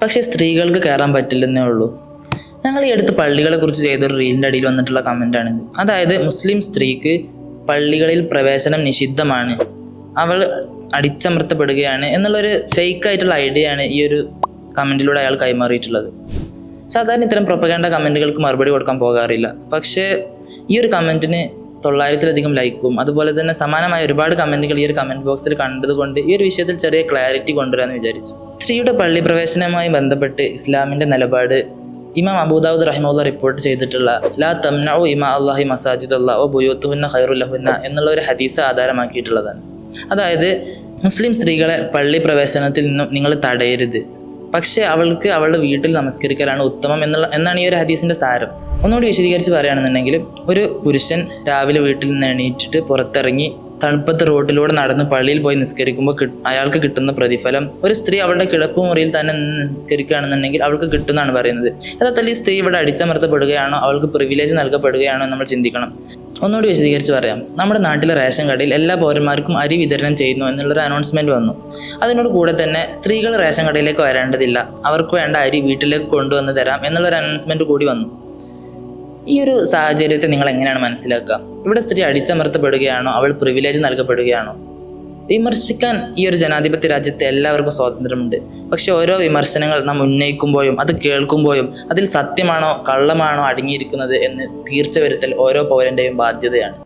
പക്ഷേ സ്ത്രീകൾക്ക് കയറാൻ പറ്റില്ലെന്നേ ഉള്ളൂ. ഞങ്ങൾ ഈ അടുത്ത് പള്ളികളെ കുറിച്ച് ചെയ്തൊരു റീലിൻ്റെ അടിയിൽ വന്നിട്ടുള്ള കമൻറ്റാണിത്. അതായത് മുസ്ലിം സ്ത്രീക്ക് പള്ളികളിൽ പ്രവേശനം നിഷിദ്ധമാണ്, അവൾ അടിച്ചമർത്തപ്പെടുകയാണ് എന്നുള്ളൊരു ഫേക്കായിട്ടുള്ള ഐഡിയയാണ് ഈ ഒരു കമൻറ്റിലൂടെ അയാൾ കൈമാറിയിട്ടുള്ളത്. സാധാരണ ഇത്തരം പ്രൊപ്പഗാൻഡ കമൻറ്റുകൾക്ക് മറുപടി കൊടുക്കാൻ പോകാറില്ല. പക്ഷേ ഈ ഒരു കമൻറ്റിന് 900-ലധികം ലൈക്കും അതുപോലെ തന്നെ സമാനമായ ഒരുപാട് കമൻറ്റുകൾ ഈ ഒരു കമൻറ്റ് ബോക്സിൽ കണ്ടതുകൊണ്ട് ഈ ഒരു വിഷയത്തിൽ ചെറിയ ക്ലാരിറ്റി കൊണ്ടുവരാമെന്ന് വിചാരിച്ചു. സ്ത്രീയുടെ പള്ളി പ്രവേശനവുമായി ബന്ധപ്പെട്ട് ഇസ്ലാമിൻ്റെ നിലപാട് ഇമാം അബൂദാവൂദ് റഹിമഹുല്ലാഹ് റിപ്പോർട്ട് ചെയ്തിട്ടുള്ള ലാ തംനഉ ഇമാ അല്ലാഹി മസാജിദല്ലാഹ് വ ബുയൂത്തുഹുന്ന ഖൈറുൽ ലഹുന്ന എന്നുള്ള ഒരു ഹദീസ് ആധാരമാക്കിയിട്ടുള്ളതാണ്. അതായത് മുസ്ലിം സ്ത്രീകളെ പള്ളി പ്രവേശനത്തിൽ നിന്നും നിങ്ങൾ തടയരുത്, പക്ഷേ അവൾക്ക് അവളുടെ വീട്ടിൽ നമസ്കരിക്കലാണ് ഉത്തമം എന്നാണ് ഈ ഒരു ഹദീസിൻ്റെ സാരം. ഒന്നുകൂടി വിശദീകരിച്ച് പറയുകയാണെന്നുണ്ടെങ്കിൽ, ഒരു പുരുഷൻ രാവിലെ വീട്ടിൽ നിന്ന് എണീറ്റിട്ട് പുറത്തിറങ്ങി തണുപ്പത്ത് റോഡിലൂടെ നടന്ന് പള്ളിയിൽ പോയി നിസ്കരിക്കുമ്പോൾ അയാൾക്ക് കിട്ടുന്ന പ്രതിഫലം ഒരു സ്ത്രീ അവളുടെ കിടപ്പുമുറിയിൽ തന്നെ നിസ്കരിക്കുകയാണെന്നുണ്ടെങ്കിൽ അവൾക്ക് കിട്ടുമെന്നാണ് പറയുന്നത്. യഥാർത്ഥത്തിൽ ഈ സ്ത്രീ ഇവിടെ അടിച്ചമർത്തപ്പെടുകയാണോ, അവൾക്ക് പ്രിവിലേജ് നൽകപ്പെടുകയാണോ എന്ന് നമ്മൾ ചിന്തിക്കണം. ഒന്നുകൂടി വിശദീകരിച്ച് പറയാം. നമ്മുടെ നാട്ടിലെ റേഷൻ കടയിൽ എല്ലാ പൗരന്മാർക്കും അരി വിതരണം ചെയ്യുന്നു എന്നുള്ളൊരു അനൗൺസ്മെൻറ്റ് വന്നു. അതിനോട് കൂടെ തന്നെ സ്ത്രീകൾ റേഷൻ കടയിലേക്ക് വരേണ്ടതില്ല, അവർക്ക് വേണ്ട അരി വീട്ടിലേക്ക് കൊണ്ടുവന്ന് തരാം എന്നുള്ളൊരു അനൗൺസ്മെൻറ്റ് കൂടി വന്നു. ഈ ഒരു സാഹചര്യത്തെ നിങ്ങൾ എങ്ങനെയാണ് മനസ്സിലാക്കുക? ഇവിടെ സ്ത്രീ അടിച്ചമർത്തപ്പെടുകയാണോ, അവൾ പ്രിവിലേജ് നൽകപ്പെടുകയാണോ? വിമർശിക്കാൻ ഈ ഒരു ജനാധിപത്യ രാജ്യത്തെ എല്ലാവർക്കും സ്വാതന്ത്ര്യമുണ്ട്. പക്ഷെ ഓരോ വിമർശനങ്ങൾ നാം ഉന്നയിക്കുമ്പോഴും അത് കേൾക്കുമ്പോഴും അതിൽ സത്യമാണോ കള്ളമാണോ അടങ്ങിയിരിക്കുന്നത് എന്ന് തീർച്ച വരുത്തൽ ഓരോ പൗരൻ്റെയും ബാധ്യതയാണ്.